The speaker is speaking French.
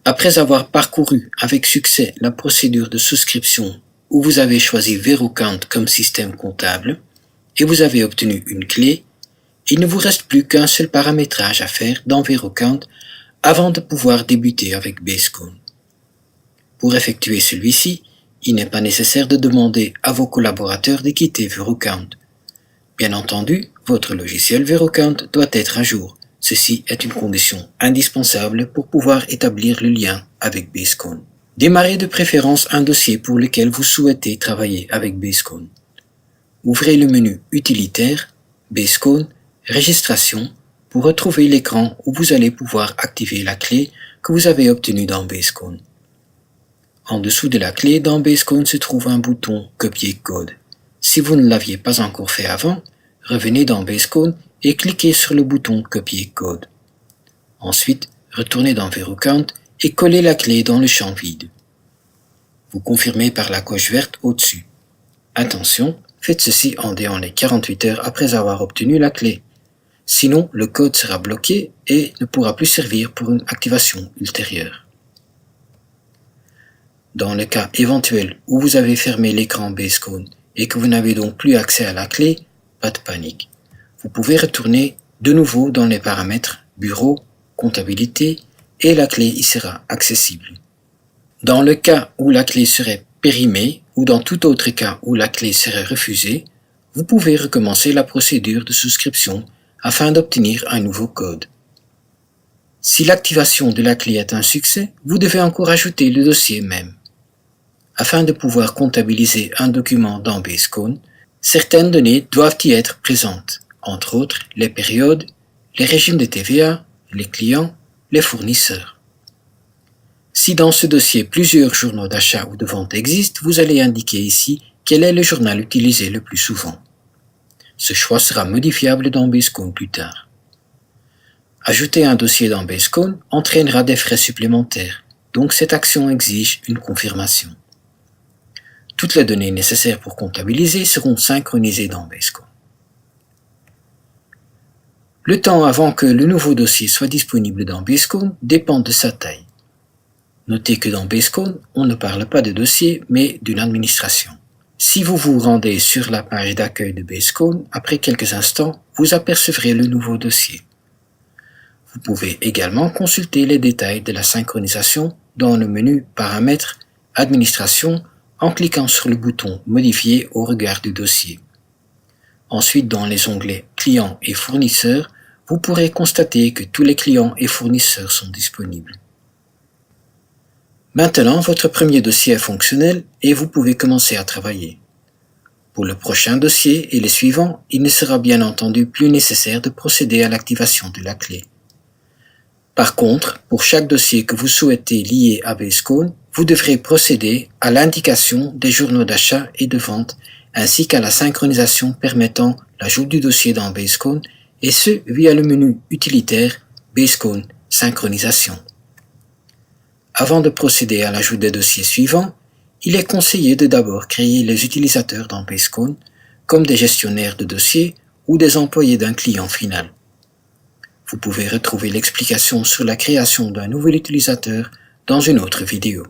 Après avoir parcouru avec succès la procédure de souscription où vous avez choisi VeroCount comme système comptable et vous avez obtenu une clé, il ne vous reste plus qu'un seul paramétrage à faire dans VeroCount avant de pouvoir débuter avec Basecone. Pour effectuer celui-ci, il n'est pas nécessaire de demander à vos collaborateurs de quitter VeroCount. Bien entendu, votre logiciel VeroCount doit être à jour. Ceci est une condition indispensable pour pouvoir établir le lien avec Basecone. Démarrez de préférence un dossier pour lequel vous souhaitez travailler avec Basecone. Ouvrez le menu Utilitaire, Basecone, Registration pour retrouver l'écran où vous allez pouvoir activer la clé que vous avez obtenue dans Basecone. En dessous de la clé dans Basecone se trouve un bouton Copier code. Si vous ne l'aviez pas encore fait avant, revenez dans Basecone et cliquez sur le bouton Copier code. Ensuite, retournez dans VeroCount et collez la clé dans le champ vide. Vous confirmez par la coche verte au-dessus. Attention, faites ceci en dehors les 48 heures après avoir obtenu la clé. Sinon, le code sera bloqué et ne pourra plus servir pour une activation ultérieure. Dans le cas éventuel où vous avez fermé l'écran Basecone et que vous n'avez donc plus accès à la clé, pas de panique. Vous pouvez retourner de nouveau dans les paramètres Bureau, Comptabilité et la clé y sera accessible. Dans le cas où la clé serait périmée ou dans tout autre cas où la clé serait refusée, vous pouvez recommencer la procédure de souscription afin d'obtenir un nouveau code. Si l'activation de la clé est un succès, vous devez encore ajouter le dossier même. Afin de pouvoir comptabiliser un document dans Basecone, certaines données doivent y être présentes, entre autres les périodes, les régimes de TVA, les clients, les fournisseurs. Si dans ce dossier plusieurs journaux d'achat ou de vente existent, vous allez indiquer ici quel est le journal utilisé le plus souvent. Ce choix sera modifiable dans Basecone plus tard. Ajouter un dossier dans Basecone entraînera des frais supplémentaires, donc cette action exige une confirmation. Toutes les données nécessaires pour comptabiliser seront synchronisées dans Basecone. Le temps avant que le nouveau dossier soit disponible dans Basecone dépend de sa taille. Notez que dans Basecone, on ne parle pas de dossier, mais d'une administration. Si vous vous rendez sur la page d'accueil de Basecone, après quelques instants, vous apercevrez le nouveau dossier. Vous pouvez également consulter les détails de la synchronisation dans le menu Paramètres, Administration, en cliquant sur le bouton Modifier au regard du dossier. Ensuite, dans les onglets Clients et Fournisseurs, vous pourrez constater que tous les clients et fournisseurs sont disponibles. Maintenant, votre premier dossier est fonctionnel et vous pouvez commencer à travailler. Pour le prochain dossier et les suivants, il ne sera bien entendu plus nécessaire de procéder à l'activation de la clé. Par contre, pour chaque dossier que vous souhaitez lier à Basecone, vous devrez procéder à l'indication des journaux d'achat et de vente ainsi qu'à la synchronisation permettant l'ajout du dossier dans Basecone et ce via le menu utilitaire Basecone Synchronisation. Avant de procéder à l'ajout des dossiers suivants, il est conseillé de d'abord créer les utilisateurs dans Basecone comme des gestionnaires de dossiers ou des employés d'un client final. Vous pouvez retrouver l'explication sur la création d'un nouvel utilisateur dans une autre vidéo.